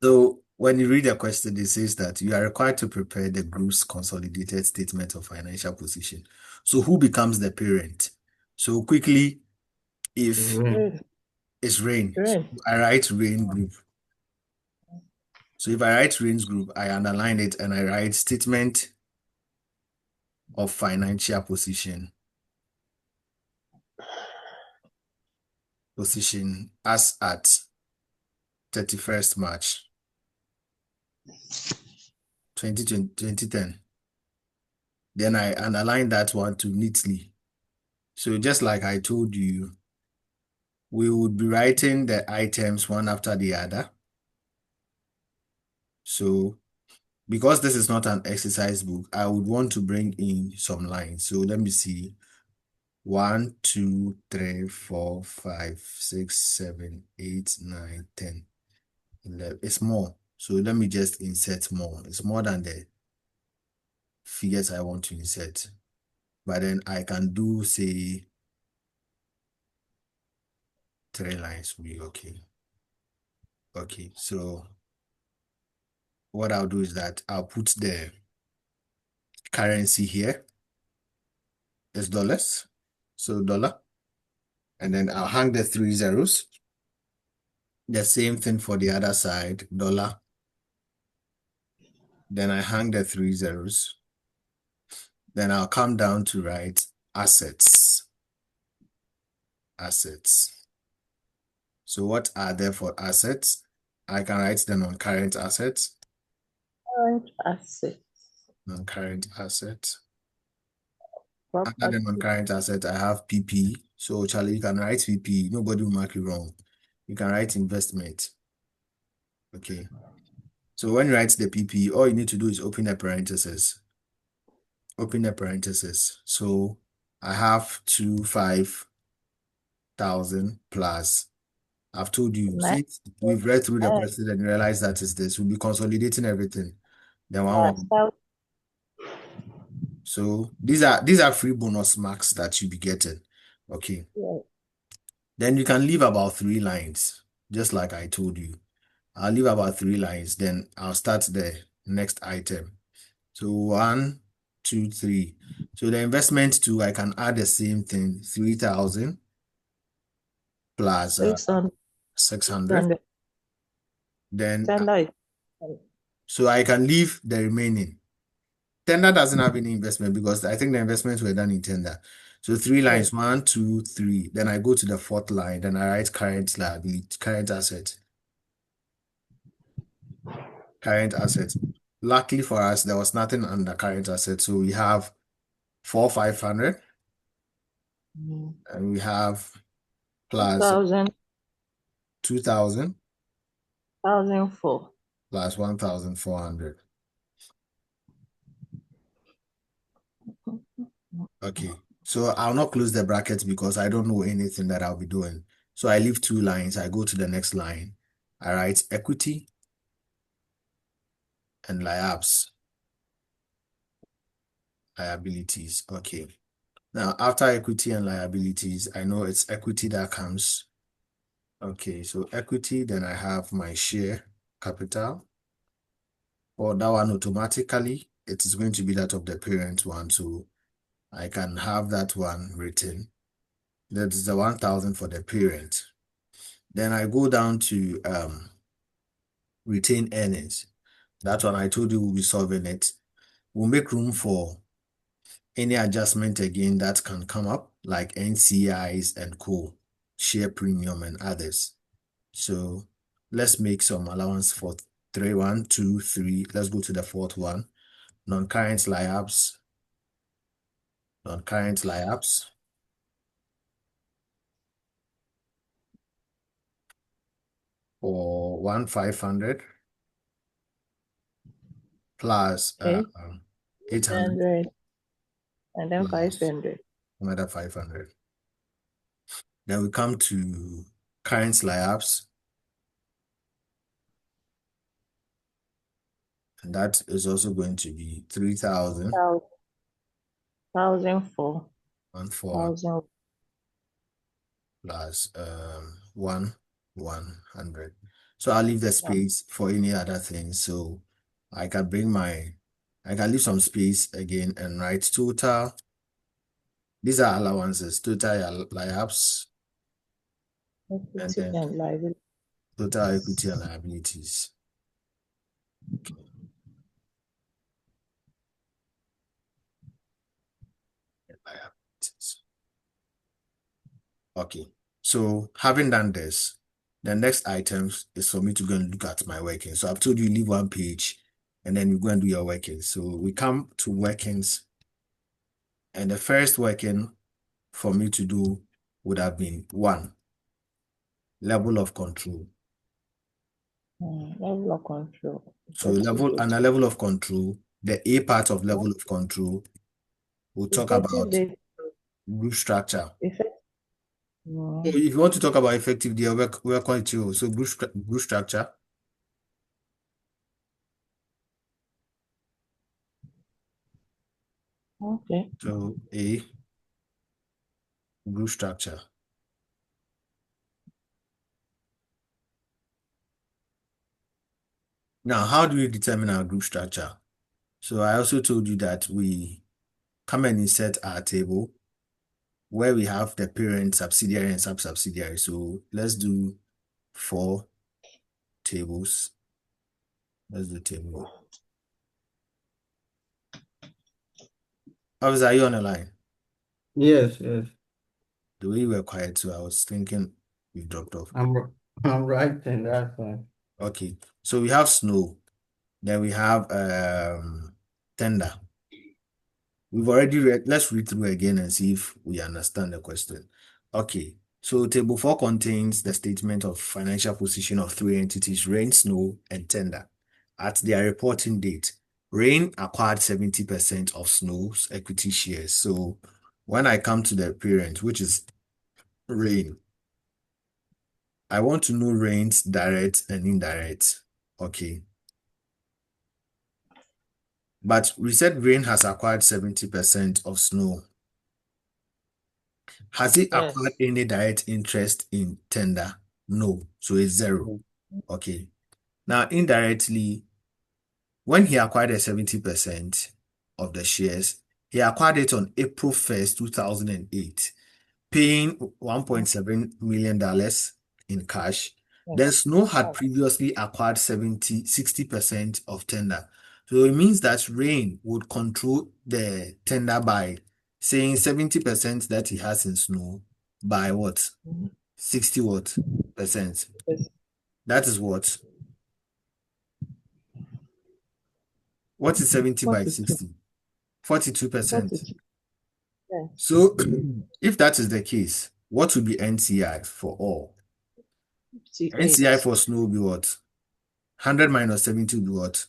So when you read the question, it says that you are required to prepare the group's consolidated statement of financial position. So who becomes the parent? So quickly, if Rain. Rain. it's rain, so Rain. I write rain group. So if I write rains group, I underline it and I write statement of financial position as at 31st March 2010. Then I underline that one to neatly. So just like I told you, we would be writing the items one after the other. So because this is not an exercise book, I would want to bring in some lines. So let me see. 1, 2, 3, 4, 5, 6, 7, 8, 9, 10, 11. It's more. So let me just insert more. It's more than the figures I want to insert. But then I can do, say, 3 lines will be okay. Okay, so what I'll do is that I'll put the currency here. It's dollars. So dollar. And then I'll hang the 3 zeros. The same thing for the other side, dollar. Then I hang the 3 zeros. Then I'll come down to write assets. Assets. So what are there for assets? I can write the non-current assets. Current assets. Non-current assets. Under the Property. non-current asset, I have PP. So Charlie, you can write PP. Nobody will mark you wrong. You can write investment. Okay. So when you write the PP, all you need to do is open the parentheses. Open the parentheses. So I have 25,000 plus. I've told you, Nice. since we've read through the question and realized that is this, we'll be consolidating everything. Then one. So these are free bonus marks that you'll be getting. Okay. Yeah. Then you can leave about 3 lines, just like I told you. I'll leave about 3 lines, then I'll start the next item. So 1, 2, 3. So the investment too, I can add the same thing, 3,000 plus 600. 600. Then, Tender. so I can leave the remaining. Tender doesn't have any investment because I think the investments were done in tender. So 3 lines, 1, 2, 3. Then I go to the 4th line, then I write current liability, current asset. Current asset. Luckily for us, there was nothing under current asset. So we have 4,500 and we have plus 2,000. 2,000 1,004. plus 1,400. Okay. So I'll not close the brackets because I don't know anything that I'll be doing. So I leave 2 lines. I go to the next line. I write equity and liabilities. Okay. Now, after equity and liabilities, I know it's equity that comes. Okay, so equity, then I have my share capital. For that one, automatically, it is going to be that of the parent one. So I can have that one written. That is the 1,000 for the parent. Then I go down to retain earnings. That one I told you we'll be solving it. We'll make room for any adjustment again that can come up, like NCIs and co, share premium and others. So let's make some allowance for 3, 1, 2, 3. Let's go to the 4th one. Non-current liabs. Non-current liabs. For 1,500 plus 800 800. And then plus 500. another 500. Then we come to current liabs. And that is also going to be 3,000 1,004. and 4 1,000. plus 1,100. So I'll leave the Yeah. space for any other thing. So I can I can leave some space again and write total. These are allowances, total liabs, and Equity then and liability. total equity and liabilities. Liabilities. Okay. So having done this, the next items is for me to go and look at my working. So I've told you leave one page and then you go and do your working. So we come to workings, and the first working for me to do would have been one, level of control. Level of control. So Effective level and date. a level of control, the A part of level of control, we'll talk Effective about date. group structure. Effect. So if you want to talk about effective day, we're quite chill. So group structure. Okay. So A, group structure. Now, how do we determine our group structure? So I also told you that we come and insert our table where we have the parent, subsidiary, and sub-subsidiary. So let's do 4 tables. Let's do table. Officer, are you on the line? Yes, yes. The way you were quiet, so I was thinking you dropped off. I'm right, and that's fine. Okay. So we have snow. Then we have tender. We've already read, let's read through again and see if we understand the question. Okay, so table 4 contains the statement of financial position of 3 entities, Rain, Snow, and Tender. At their reporting date, Rain acquired 70% of Snow's equity shares. So when I come to the parent, which is Rain, I want to know Rain's direct and indirect. Okay, but we said Rain has acquired 70% of Snow. Has he acquired Yes. any direct interest in tender? No. So it's zero. Okay. Now, indirectly, when he acquired the 70% of the shares, he acquired it on April 1st, 2008, paying $1.7 million in cash. Yes. Then Snow had Yes. previously acquired 60% of tender. So it means that Rain would control the tender by saying 70% that he has in Snow by what? 60 what percent? Yes. That is what? What is 70 by 42. 60? 42%. 42. Yes. So if that is the case, what would be NCI for all? NCI 58. for Snow will be what? 100 minus 70 will be what?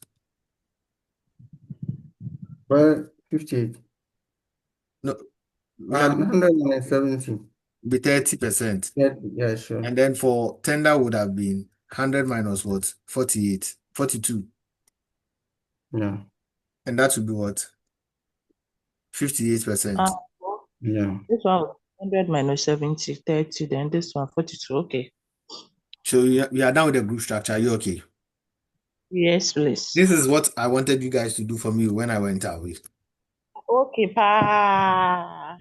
Well, 58. No, we are going to 170. be 30%. Yeah, sure. And then for tender would have been 100 minus what? 48, 42. Yeah, And that would be what? Uh, 58%. yeah. this one 100 minus 70, 30. Then this one 42. Okay. So we are done with the group structure. Are you okay? Yes, please. This is what I wanted you guys to do for me when I went away. Okay, pa.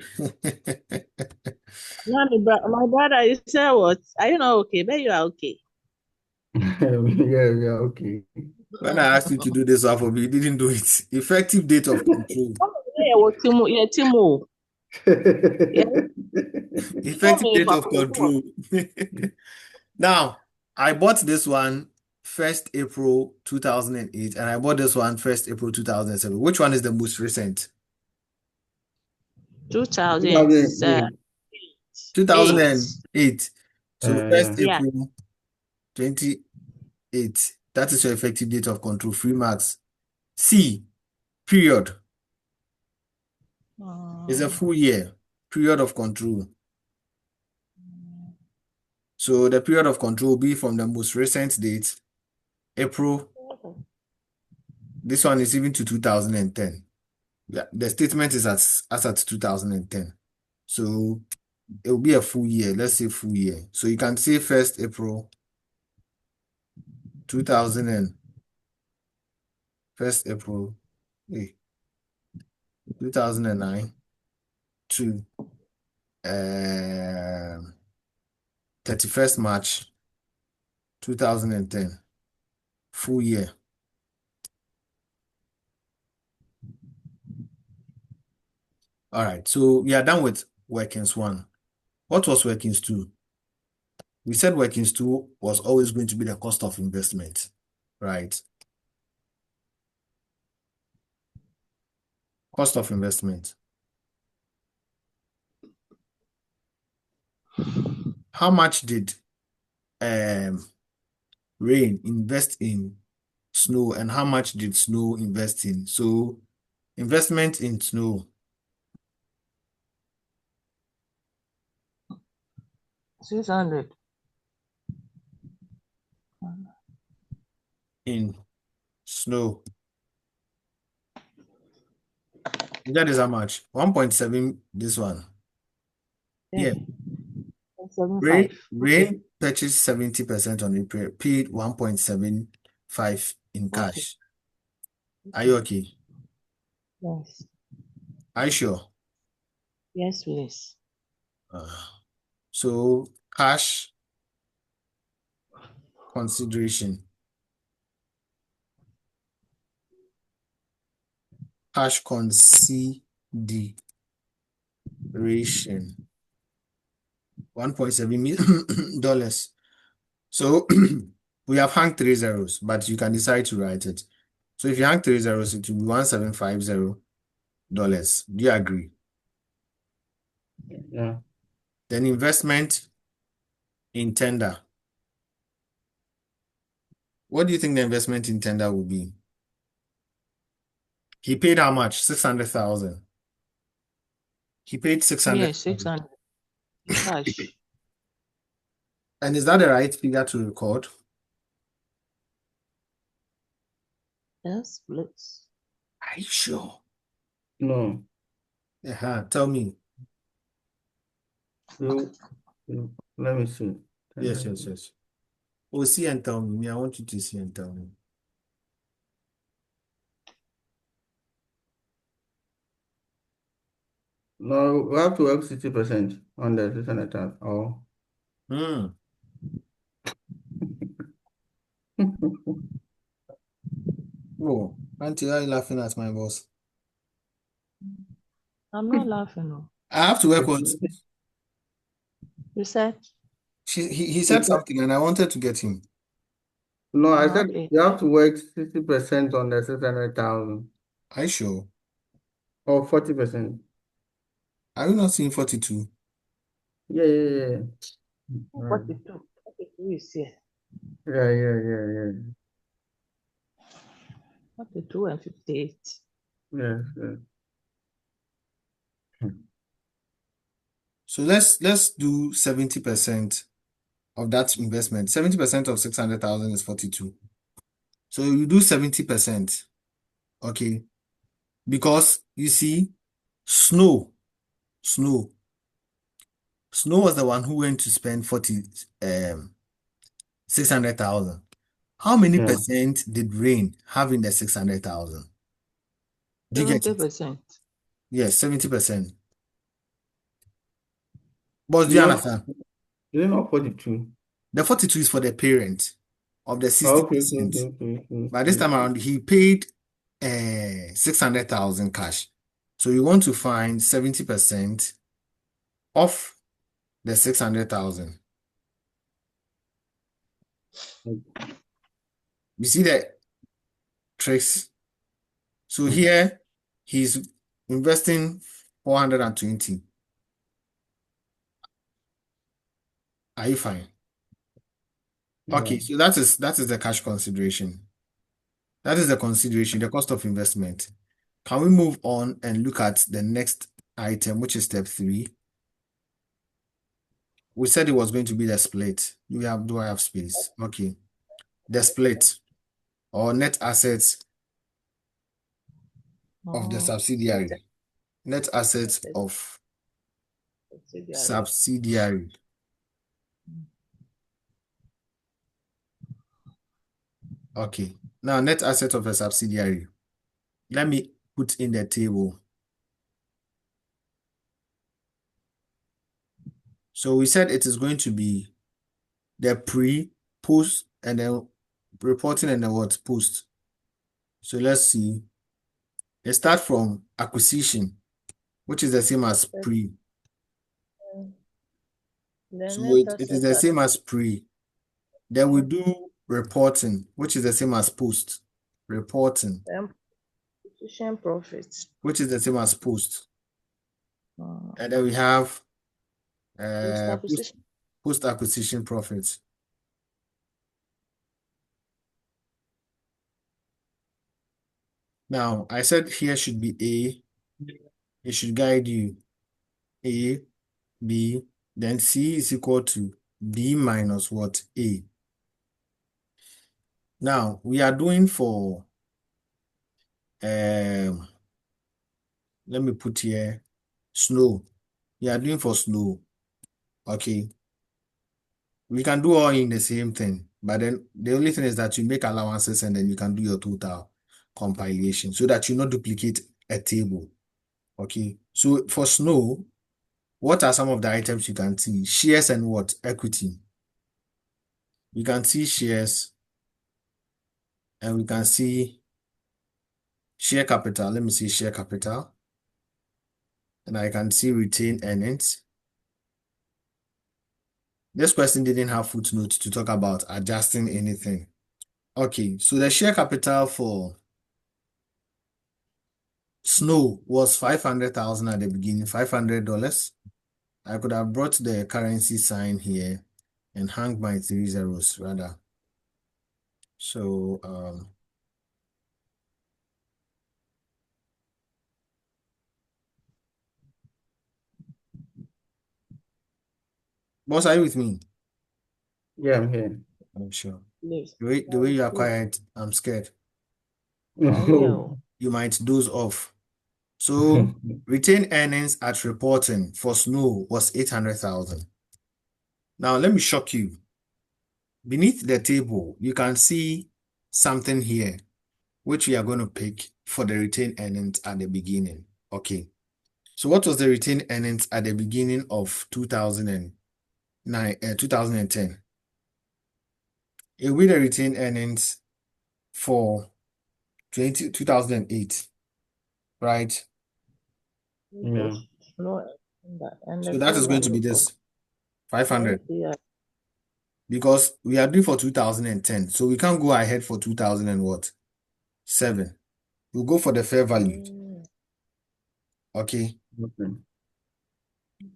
Now, my brother, you said what? Are you not okay? But you are okay. Yeah, okay. When I asked you to do this one for me, you didn't do it. Effective date of control. Yeah, what Timo? Yeah, Timo. Yeah, tell Effective me, date Papa. of control. Now, I bought this one 1st April 2008, and I bought this one 1st April 2007. Which one is the most recent? 2008. 2008. So 1st Yeah. Yeah. April 28. That is your effective date of control. Free marks. C, period, is a Mm, full year. Period of control. So the period of control will be from the most recent date, April. This one is even to 2010. Yeah, the statement is as at 2010. So it will be a full year. Let's say full year. So you can say 1st April 2000 and 1st April, 2009 to 31st March 2010, full year. All right, so we are done with workings 1. What was workings 2? We said workings 2 was always going to be the cost of investment, right? Cost of investment. How much did rain invest in snow, and how much did snow invest in? So investment in snow 600. in snow. That is how much? 1.7, this one. Yeah. Yeah. 75. Okay. Rain purchased 70% on it, paid 1.75 in Okay. cash. Are you okay? Yes. Are you sure? Yes, please. So cash consideration. Cash consideration. $1.7 million. So we have hung 3 zeros, but you can decide to write it. So if you hang 3 zeros, it will be $1,750. Do you agree? Yeah. Then investment in tender. What do you think the investment in tender will be? He paid how much? 600,000. He paid 600,000. Yeah, 600 in cash. And is that the right figure to record? Yes, please. Are you sure? No. Tell me. You, let me see. Yes. Oh, see and tell me. I want you to see and tell me. No, we have to work 60% on the 600,000. Oh. Hmm. Oh, Auntie, why are you laughing at my boss? I'm not laughing. No. I have to work what? You said? He said something and I wanted to get him. No, I said Okay. you have to work 60% on the 600,000 Are you sure? or 40%. Are you not seeing 42? Yeah. Right. 42. 42 is here. Yeah. 42 and 58. Yes. So let's do 70% of that investment. 70% of 600,000 is 42. So you do 70%. Okay. Because you see, Snow Snow was the one who went to spend 600,000. How many Yeah. percent did Rain have in the 600,000? Do you get it? 70%. Yes, 70%. But do you Not, understand? is it not 42? The 42 is for the parent of the Oh, okay. 60%. But this time Okay. around, he paid 600,000 cash. So you want to find 70% of the 600,000. You see the tricks? So here he's investing 420. Are you fine? Yeah. Okay, so that is the cash consideration. That is the consideration, the cost of investment. Can we move on and look at the next item, which is step 3? We said it was going to be the split. Do I have space? Okay. The split or net assets of the subsidiary. Net assets of Subsidiary. subsidiary. Okay. Now, net asset of a subsidiary. Let me put in the table. So we said it is going to be the pre, post, and then reporting and then what? Post. So let's see. It starts from acquisition, which is the same as pre. The So net it is the asset same as pre. Then we do reporting, which is the same as post. Reporting, and position profits. which is the same as post. Uh, And then we have Post post acquisition. post acquisition profits. Now, I said here should be A. It should guide you. A, B, then C is equal to B minus what? A. Now, we are doing for, let me put here, snow. We are doing for snow. Okay. We can do all in the same thing, but then the only thing is that you make allowances and then you can do your total compilation so that you not duplicate a table. Okay. So for snow, what are some of the items you can see? Shares and what? Equity. We can see shares and we can see share capital. Let me see share capital. And I can see retained earnings. This question didn't have footnotes to talk about adjusting anything. Okay, so the share capital for snow was 500,000 at the beginning, $500. I could have brought the currency sign here and hung my 3 zeros rather. So, boss, are you with me? Yeah, I'm here. I'm sure. Please. The way you are quiet, I'm scared. Yeah. You might doze off. So, retained earnings at reporting for snow was 800,000. Now, let me shock you. Beneath the table, you can see something here, which we are going to pick for the retained earnings at the beginning. Okay. So what was the retained earnings at the beginning of 2009, 2010? It will be the retained earnings for 2008, right? Yeah. Because no, and the So that fair is going to be value of this 500 NPI. because we are due for 2010. So we can't go ahead for 2000 and what? 7. We'll go for the fair value. Okay. Okay.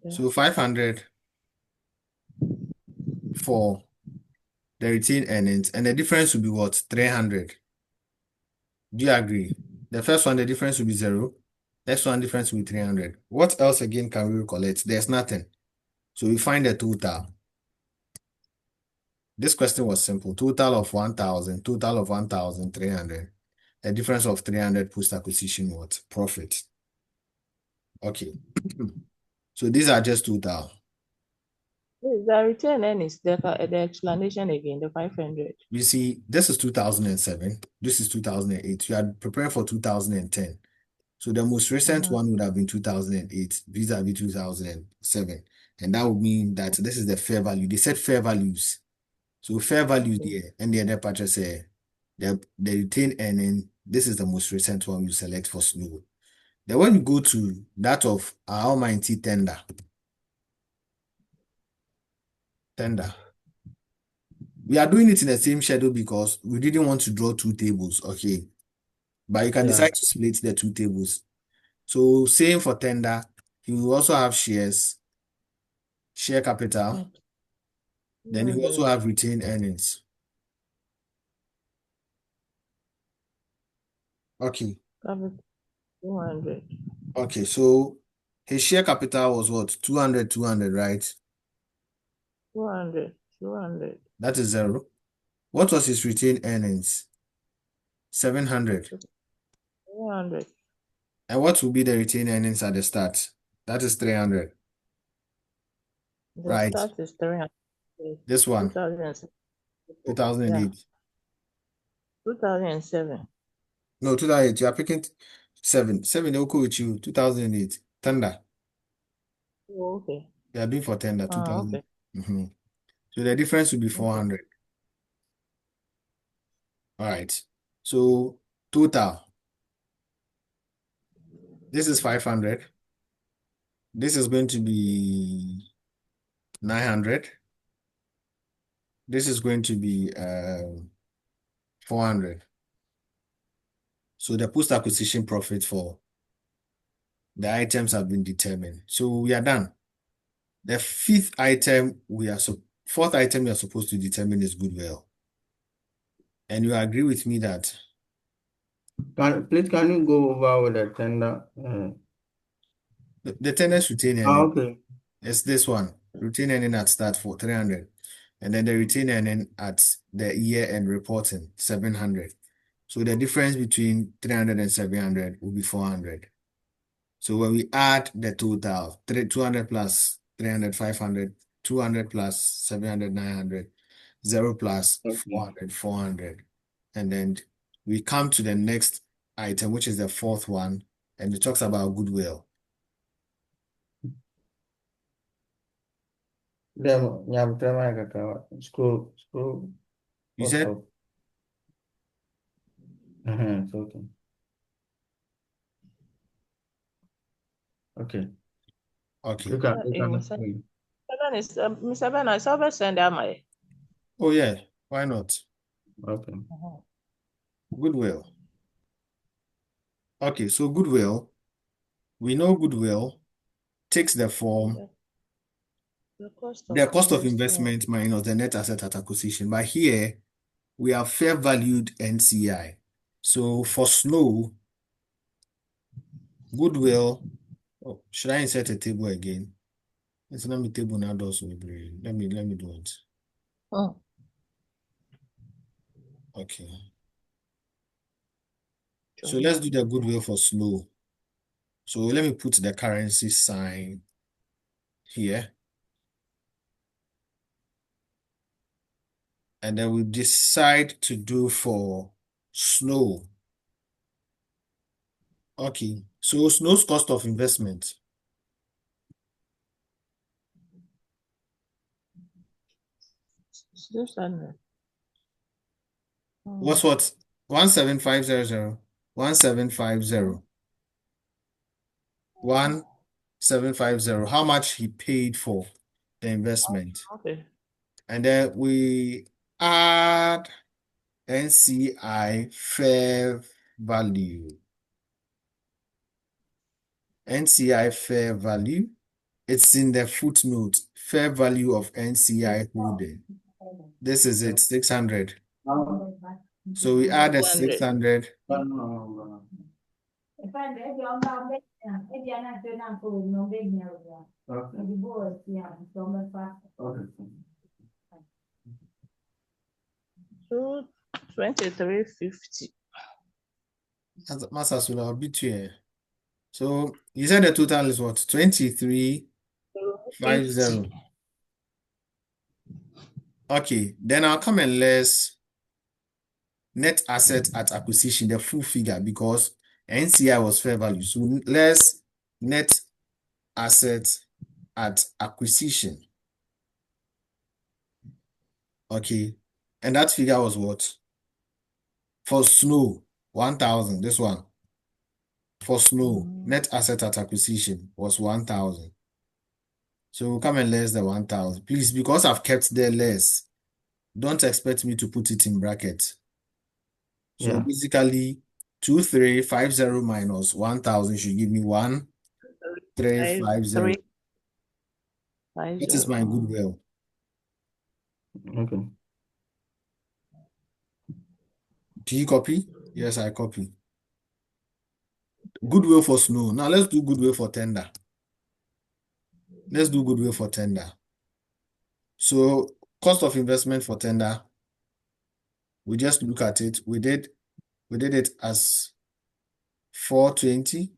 Okay. So 500 for the retained earnings, and the difference will be what? 300. Do you agree? The first one, the difference will be 0. Next one, difference will be 300. What else again can we recollect? There's nothing. So we find the total. This question was simple. Total of 1,000, total of 1,300. The difference of 300 post-acquisition what? Profit. Okay. So these are just total. Please, the return earnings, the explanation again, the 500. You see, this is 2007. This is 2008. You are preparing for 2010. So the most recent one would have been 2008 vis-a-vis 2007. And that would mean that this is the fair value. They said fair values. So fair value there, and the other part say the retained earning, this is the most recent one you select for Snow. Then when you go to that of our Almighty tender, we are doing it in the same schedule because we didn't want to draw two tables, okay? But you can Yeah. decide to split the two tables. So same for tender, you will also have shares, share capital, then you also 200. have retained earnings. Okay, Capital 200. okay, so his share capital was what? 200, 200, right? 200. 200. That is 0. What was his retained earnings? 700. 300. And what will be the retained earnings at the start? That is 300, The right? start is 300. This one, 2006. Yeah. 2008. 2007. No, 2008. You are picking 7. 7, they'll go with you. 2008. Tender. Oh, okay. You are doing for tender, Ah, 2000. okay. Mhm. So the difference will be Okay. 400. All right. So total. This is 500. This is going to be 900. This is going to be 400. So the post-acquisition profit for the items have been determined. So we are done. The fourth item we are supposed to determine is goodwill. And you agree with me that Please, can you go over with the tender? the tenants retain earning. Okay. It's this one. Retain earning at start for 300. And then the retain earning at the year-end reporting, 700. So the difference between 300 and 700 will be 400. So when we add the total, 200 plus 300, 500, 200 plus 700, 900, 0 plus Okay. 400, 400. And then we come to the next item, which is the fourth one, and it talks about goodwill. Demo, scroll, You what's said, up? It's okay. Okay. okay. You can, Mr. Mr. Ben, I saw send out my. Oh, yeah, why not? Okay. Goodwill. Okay, so goodwill, we know goodwill takes the form, The cost of the cost of investment. investment minus the net asset at acquisition. But here, we have fair valued NCI. So for snow, goodwill, oh, should I insert a table again? It's not me table now, also. Let me do it. Oh, Okay. So let's Joma. do the goodwill for snow. So let me put the currency sign here. And then we decide to do for snow. Okay. So snow's cost of investment. 600. What's what? 17500. 1750. 1750. How much he paid for the investment. Okay. And then we add NCI fair value. NCI fair value. It's in the footnote. Fair value of NCI holding. This is it, 600. So we add a 200. 600. So 2350. Master Sula, I'll beat you here. So you said the total is what? 2350. 50. Okay, then I'll come and less net asset at acquisition, the full figure, because NCI was fair value. So less net asset at acquisition. Okay, and that figure was what? For snow, 1,000. This one. For snow, net asset at acquisition was 1,000. So we'll come and less the 1,000. Please, because I've kept there less, don't expect me to put it in brackets. So Yeah. basically, 2350 minus 1,000 should give me 1350. 5350. That is my goodwill. Okay. Do you copy? Yes, I copy. Goodwill for snow. Now let's do goodwill for tender. Let's do goodwill for tender. So cost of investment for tender, we just look at it. We did it as 420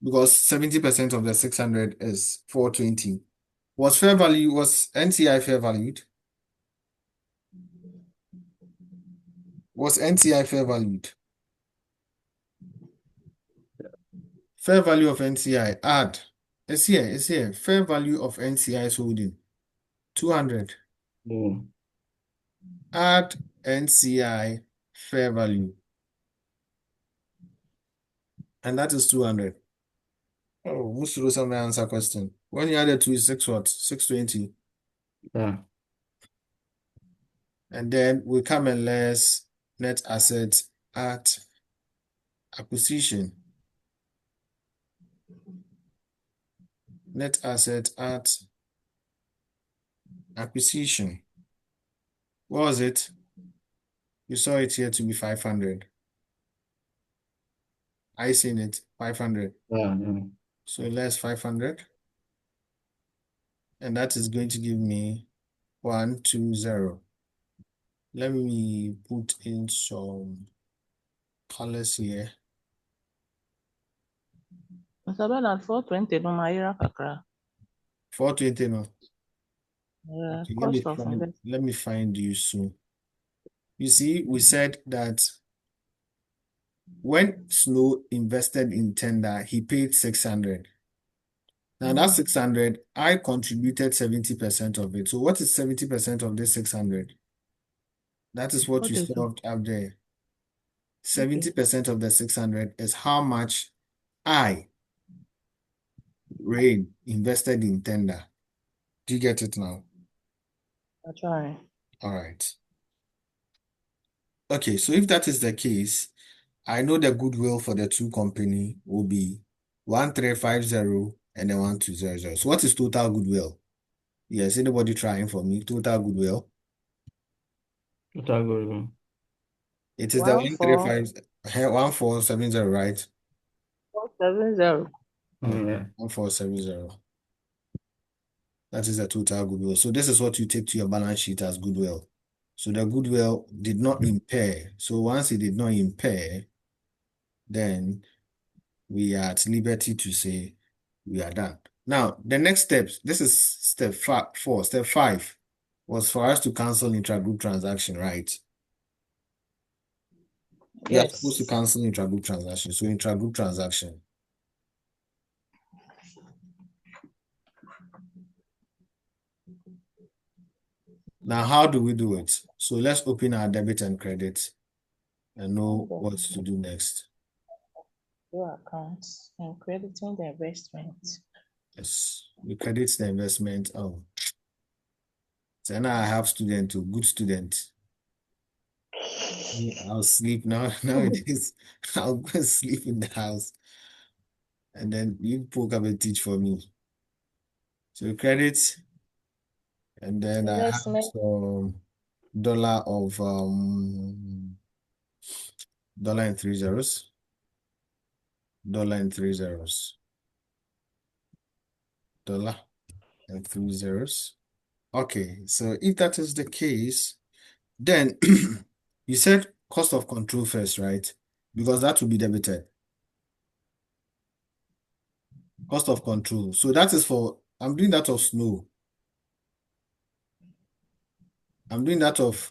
because 70% of the 600 is 420. Was NCI fair valued? Was NCI fair valued? Fair value of NCI, add. It's here. Fair value of NCI's holding, 200. Oh, Add NCI fair value, and that is 200. Oh, most of those are my answer question. When you add it to is 6 what? 620. yeah. And then we come and less net assets at acquisition. Net asset at acquisition. What was it? You saw it here to be 500. I seen it 500. Yeah, yeah. So less 500. And that is going to give me 120. Let me put in some colors here. Mr. Bernard, 420 no Maira Kakra. 420 no. Okay, Cost of investment. let me find you soon. You see, we said that when Snow invested in Tender, he paid 600. Now that 600, I contributed 70% of it. So what is 70% of this 600? That is what What you is it? solved up there. 70% of the 600 is how much I, Rain, invested in Tender. Do you get it now? I try. All right. Okay, so if that is the case, I know the goodwill for the two company will be 1350 and then 1200. So what is total goodwill? Yes, anybody trying for me? Total goodwill. Total Goodwill. It is the 1470, right? 1470. Mm, Okay, yeah. 1470. That is the total goodwill. So this is what you take to your balance sheet as goodwill. So the goodwill did not impair. So once it did not impair, then we are at liberty to say we are done. Now, the next steps, this is step 4. Step 5 was for us to cancel intra-group transaction, right? We are supposed to Yes. cancel intra-group transaction. So intra-group transaction. Now, how do we do it? So let's open our debit and credit and know what to do next. Your accounts and crediting the investment. Yes, we credit the investment. Oh, so now I have student, a good student. I'll sleep now. Nowadays, I'll go and sleep in the house, and then you people come and teach for me. So credit, and then I have Investment. some dollar of dollar and 3 zeros, dollar and 3 zeros, dollar and 3 zeros. Okay, so if that is the case, then you said cost of control first, right? Because that will be debited. Cost of control. So that is for, I'm doing that of Snow. I'm doing that of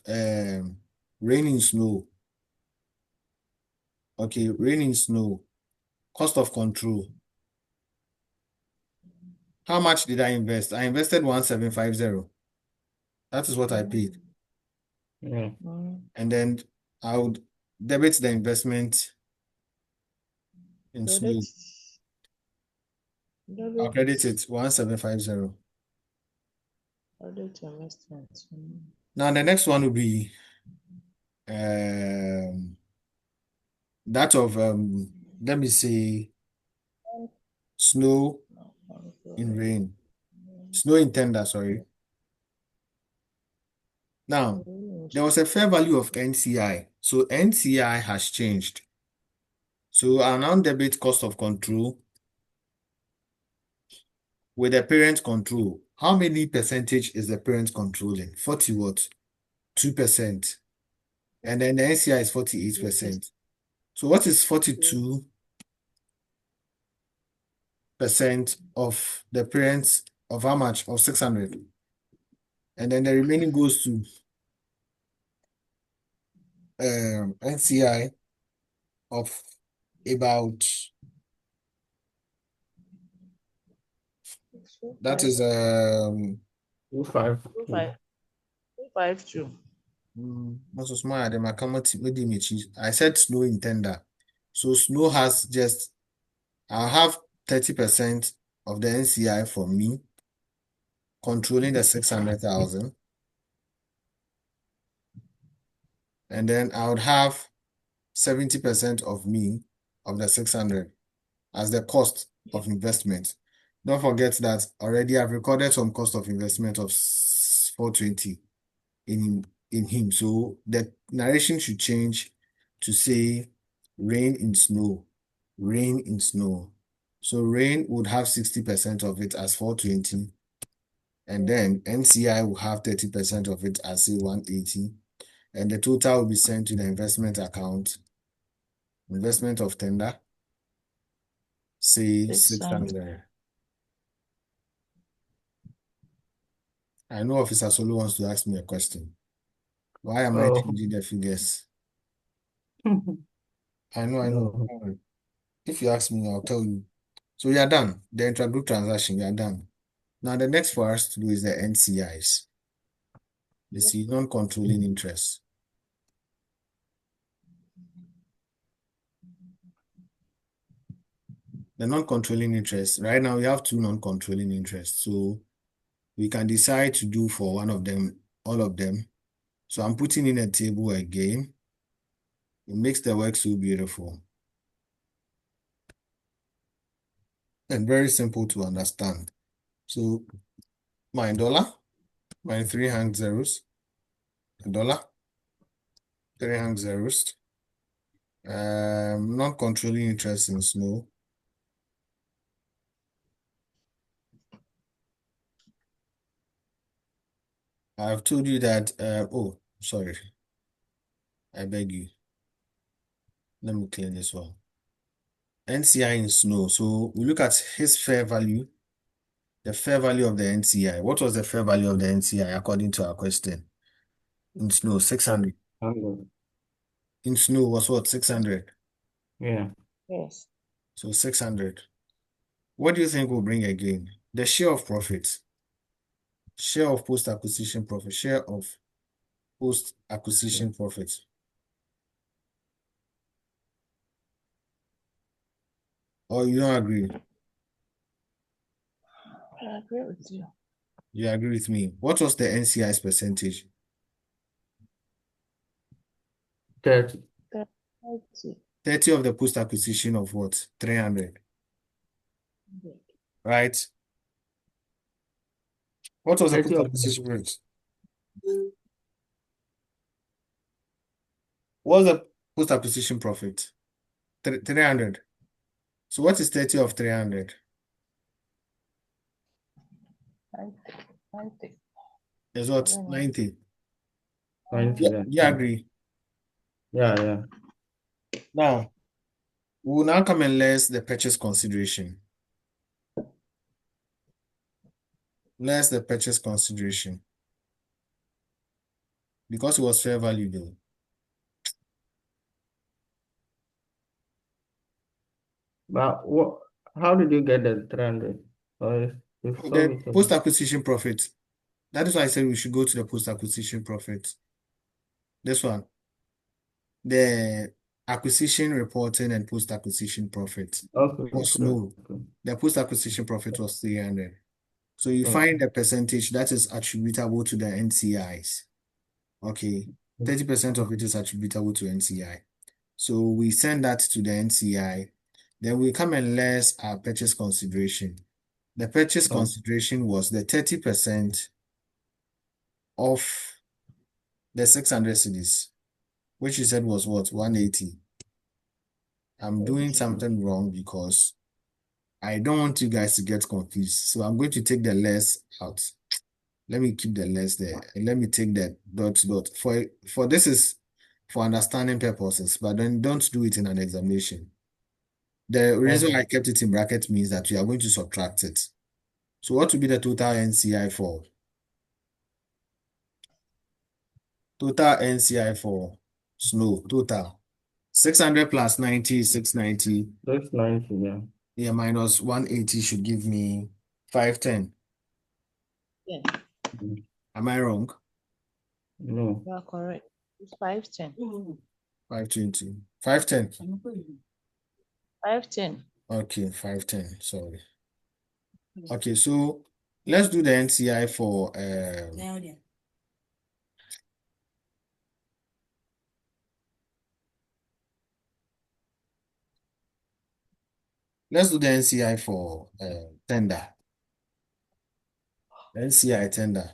raining snow. Okay, raining snow. Cost of control. How much did I invest? I invested 1750. That is what I paid. Yeah. And then I would debit the investment in Credit. snow. I'll Debit. credit it 1750. Credit investment. Now the next one will be um that of let me say snow in rain. Snow in tender, sorry. Now there was a fair value of NCI. So NCI has changed. So I'll now debit cost of control with the parent control. How many percentage is the parent controlling? 40 what? 2%. And then the NCI is 48%. So what is 42% of the parents of how much? Of 600. And then the remaining goes to NCI of about that is 252. 252. also small them I come with I said snow in tender. So snow has just I'll have 30% of the NCI for me, controlling the 600,000. And then I would have 70% of me of the 600 as the cost of investment. Don't forget that already I've recorded some cost of investment of 420 in him. So the narration should change to say rain in snow, rain in snow. So rain would have 60% of it as 420, and then NCI will have 30% of it as say 180, and the total will be sent to the investment account, investment of tender, say 600. 600. I know Officer Solo wants to ask me a question. Why am I Oh. changing the figures? I know. Oh. If you ask me, I'll tell you. So we are done. The intra-group transaction, we are done. Now the next for us to do is the NCIs. You see, non-controlling interest. The non-controlling interest. Right now we have two non-controlling interests. So we can decide to do for one of them, all of them. So I'm putting in a table again. It makes the work so beautiful and very simple to understand. So my dollar, my three hang zeros, dollar, three hang zeros. Non-controlling interest in snow. I've told you that, oh, sorry, I beg you. Let me clear this one. NCI in snow. So we look at his fair value, the fair value of the NCI. What was the fair value of the NCI according to our question? In snow, 600. 100. In snow was what? 600. Yeah. Yes. So 600. What do you think will bring again? The share of profit, share of post-acquisition profit, share of post-acquisition profit. Or you don't agree? I agree with you. You agree with me? What was the NCI's percentage? 30. 30. 30 of the post-acquisition of what? 300, right? What was the 30 of post-acquisition rate? What was the post-acquisition profit? 300. So what is 30 of 300? 90. 90. Is I what? don't know. 90. 20 Yeah, then. you agree. Yeah, yeah. Now, we will now come and less the purchase consideration. Less the purchase consideration. Because it was fair value though. But what? How did you get the 300? Or you solve The it already? post-acquisition profit. That is why I said we should go to the post-acquisition profit. This one. The acquisition reporting and post-acquisition profit Okay, was okay, no. okay. The post-acquisition profit was 300. So you Okay. find the percentage that is attributable to the NCIs. Okay. 30% of it is attributable to NCI. So we send that to the NCI. Then we come and less our purchase consideration. The purchase Okay. consideration was the 30% of the 600 cedis, which you said was what? 180. I'm doing something wrong because I don't want you guys to get confused. So I'm going to take the less out. Let me keep the less there. And let me take the dot. For this is for understanding purposes, but then don't do it in an examination. The reason Okay. I kept it in bracket means that we are going to subtract it. So what will be the total NCI for? Total NCI for Snow, total. 600 plus 90 is 690. 690, yeah. Yeah, minus 180 should give me 510. Yeah, Mm. Am I wrong? No. you are correct. It's 510. 520. 510. 510. Okay, 510. Sorry. Okay, so let's do the NCI for let's do the NCI for tender. NCI tender.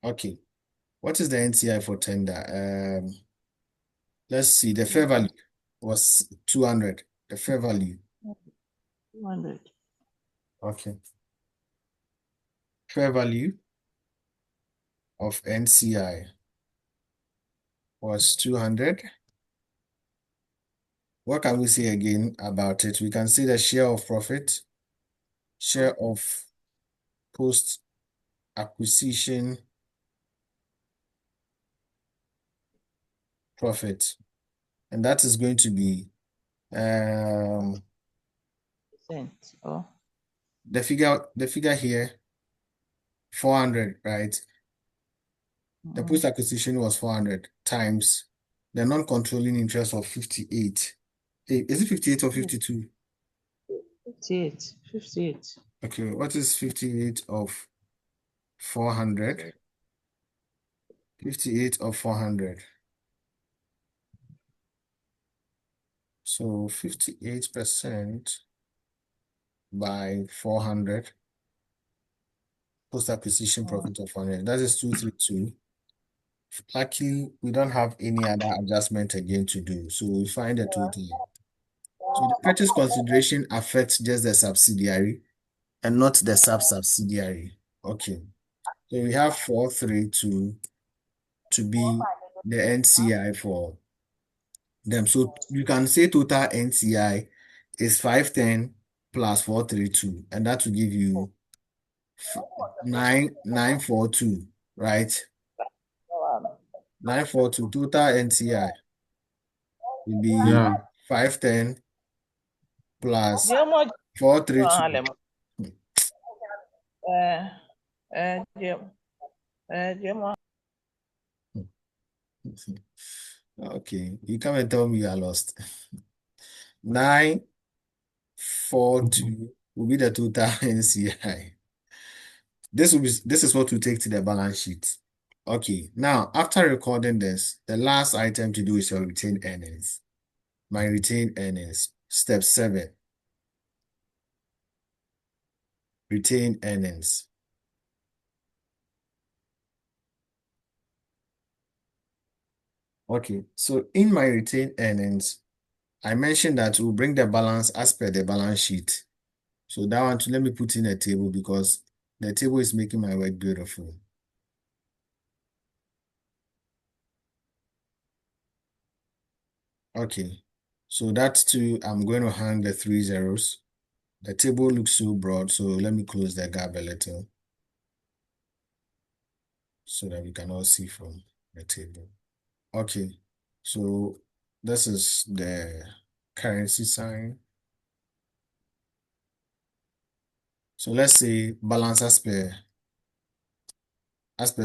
Okay. What is the NCI for tender? Let's see. The fair value was 200. The fair value. 200. Okay. Fair value of NCI was 200. What can we say again about it? We can say the share of profit, share of post acquisition profit. And that is going to be Percent. Oh, the figure here, 400, right? The mm, post acquisition was 400 times the non-controlling interest of 58. Hey, is it 58 or 52? 58. 58. Okay, what is 58 of 400? 58 of 400. So 58% by 400 post acquisition Mm, profit of 100. That is 232. Luckily, we don't have any other adjustment again to do. So we find the total. So the purchase consideration affects just the subsidiary and not the sub-subsidiary. Okay. So we have 432 to be the NCI for them. So you can say total NCI is 510 plus 432, and that will give you 9942, right? 942 total NCI will be Yeah. 510 plus deɛ ɔmo 432. halɛ mo. Deɛ ɔmo Okay, you come and tell me you are lost. 942 will be the total NCI. This is what we take to the balance sheet. Okay, now after recording this, the last item to do is your retained earnings. My retained earnings. Step 7. Retained earnings. Okay, so in my retained earnings, I mentioned that we'll bring the balance as per the balance sheet. So that one, let me put in a table because the table is making my work beautiful. Okay, so that's two. I'm going to hang the 3 zeros. The table looks so broad, so let me close the gap a little so that we can all see from the table. Okay, so this is the currency sign. So let's say balance as per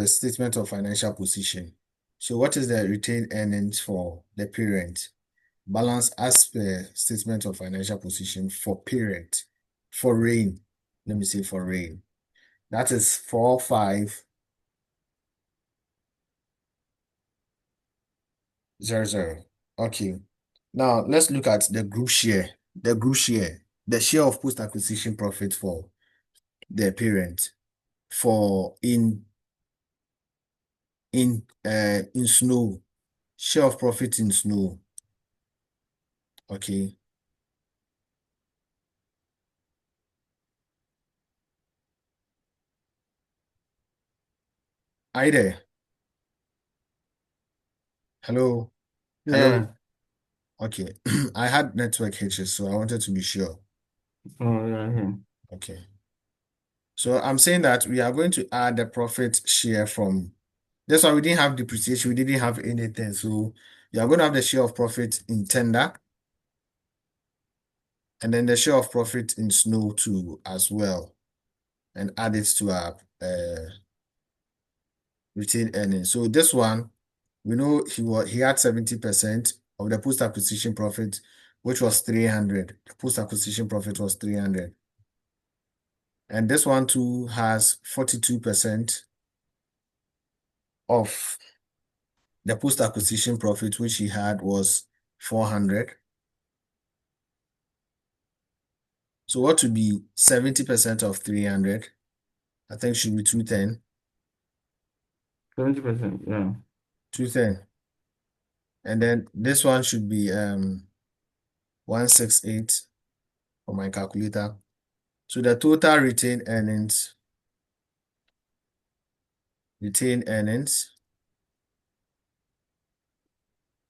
statement of financial position. So what is the retained earnings for the parent? Balance as per statement of financial position for parent. For rain, let me say for rain. That is 4500. Okay. Now let's look at the group share. The group share, the share of post acquisition profit for the parent for in snow, share of profit in snow. Okay. Are you there? Hello? Hello? Yeah. Okay. I had network hitches, so I wanted to be sure. Oh, yeah. Yeah. Okay. So I'm saying that we are going to add the profit share from this one. We didn't have depreciation, we didn't have anything. So you are going to have the share of profit in tender and then the share of profit in snow too as well, and add it to our retained earnings. So this one, we know he had 70% of the post acquisition profit, which was 300. The post acquisition profit was 300. And this one too has 42% of the post acquisition profit, which he had was 400. So what would be 70% of 300? I think should be 210. 70%, yeah. 210. And then this one should be 168 for my calculator. So the total retained earnings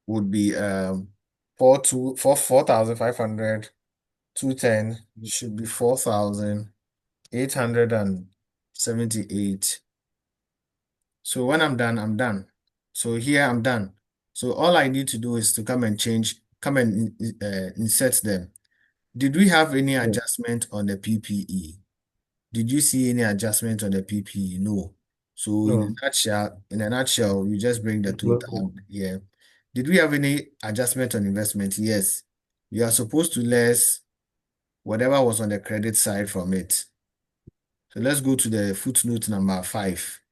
would be 4,500. 210 should be 4,878. So when I'm done, I'm done. So here I'm done. So all I need to do is to come and insert them. Did we have any Yeah. adjustment on the PPE? Did you see any adjustment on the PPE? No. So No, in a nutshell, you just bring the it's not total here. Did we have any adjustment on investment? Yes. You are supposed to less whatever was on the credit side from it. So let's go to the footnote number 5.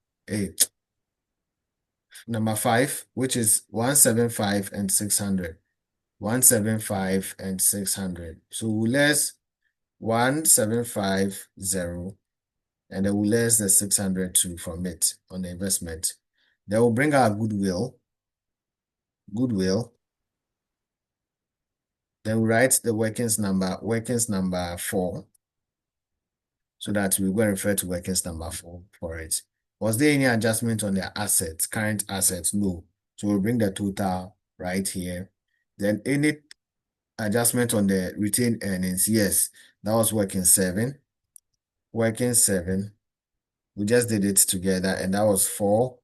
Number 5, which is 175 and 600. 175 and 600. So we'll less 1,750 and then we'll less the 600 too from it on the investment. Then we'll bring our goodwill. Goodwill. Then we write the workings number 4, so that we're going to refer to workings number 4 for it. Was there any adjustment on their assets, current assets? No. So we'll bring the total right here. Then any adjustment on the retained earnings? Yes, that was working 7. Working 7. We just did it together, and that was 4,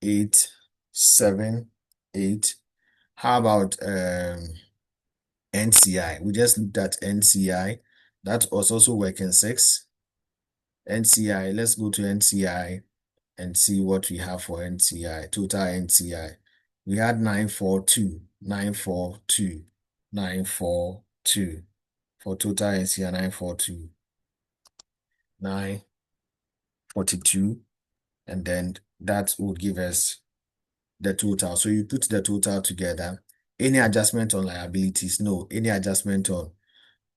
8, 7, 8. How about NCI? We just looked at NCI. That was also working 6. NCI, let's go to NCI and see what we have for NCI, total NCI. We had 942, 942, 942 for total NCI, 942, 942, and then that would give us the total. So you put the total together. Any adjustment on liabilities? No. Any adjustment on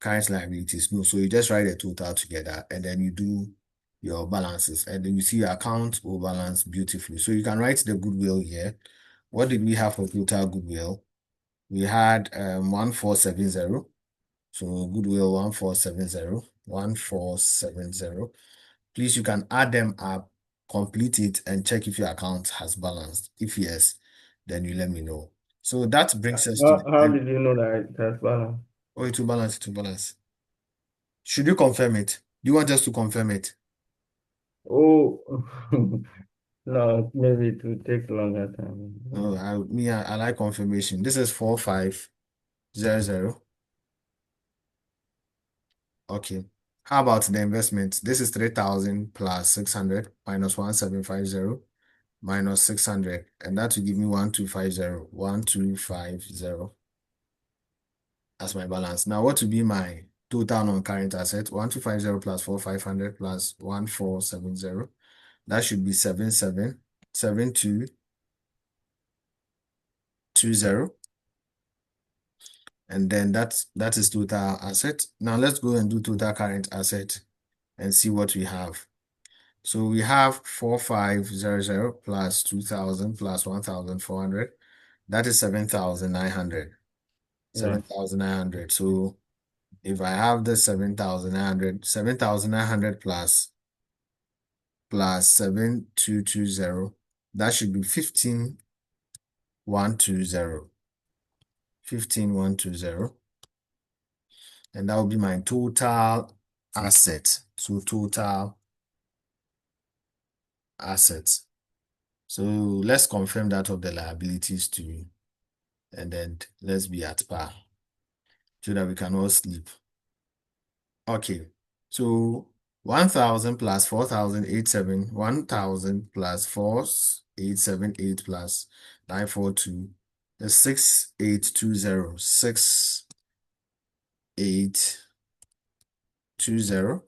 current liabilities? No. So you just write the total together and then you do your balances, and then you see your account will balance beautifully. So you can write the goodwill here. What did we have for total goodwill? We had 1470. So goodwill 1470. 1470. Please, you can add them up, complete it, and check if your account has balanced. If yes, then you let me know. So that brings us to the How end. did you know that it has balance? Oh, it will balance, it will balance. Should you confirm it? Do you want us to confirm it? Oh, no, maybe it will take longer time. No, I like confirmation. This is 4500. Okay. How about the investment? This is 3,000 plus 600 minus 1750 minus 600, and that will give me 1250. 1250 as my balance. Now, what will be my total non-current asset? 1250 plus 4500 plus 1470. That should be 7220. And then that is total asset. Now let's go and do total current asset and see what we have. So we have 4500 plus 2000 plus 1400. That is 7,900. Yeah. 7,900. So if I have the 7,900, 7,900 plus 7220, that should be 15,120. 15,120. And that will be my total asset. So total assets. So let's confirm that of the liabilities too. And then let's be at par so that we can all sleep. Okay. So 1,000 plus 4,087, 1,000 plus 4,878 plus 942 is 6,820. 6,820.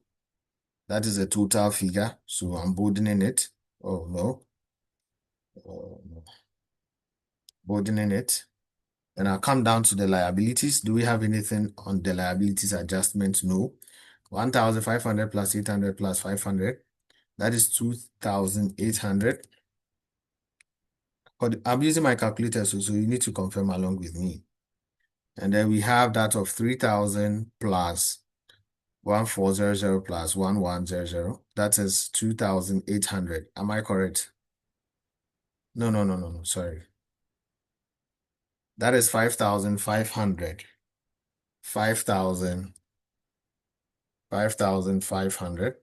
That is a total figure. So I'm boldening it. Oh no. Oh, no. Boldening it. And I'll come down to the liabilities. Do we have anything on the liabilities adjustment? No. 1,500 plus 800 plus 500. That is 2,800. But I'm using my calculator, so you need to confirm along with me. And then we have that of 3,000 plus 1,400 plus 1,100. That is 2,800. Am I correct? No. Sorry. That is 5,500. 5,500.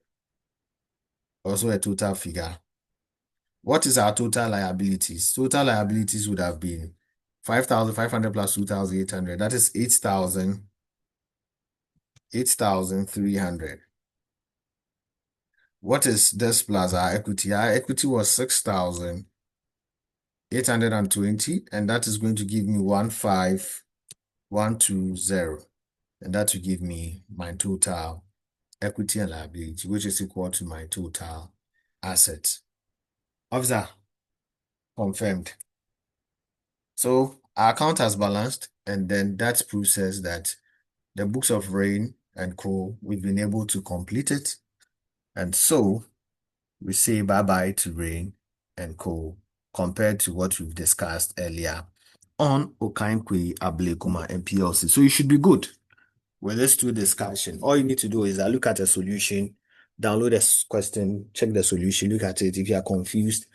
Also a total figure. What is our total liabilities? Total liabilities would have been 5,500 plus 2,800. That is 8,300. What is this plus our equity? Our equity was 6,820, and that is going to give me 15,120. And that will give me my total equity and liability, which is equal to my total assets. Officer, confirmed. So our account has balanced, and then that proves us that the books of Rain and Co, we've been able to complete it. And so we say bye-bye to Rain and Co compared to what we've discussed earlier on Okainkwe, Ablekuma, and PLC. So you should be good with this two discussion. All you need to do is look at a solution, download a question, check the solution, look at it. If you are confused,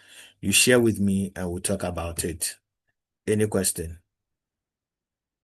you share with me and we'll talk about it. Any question?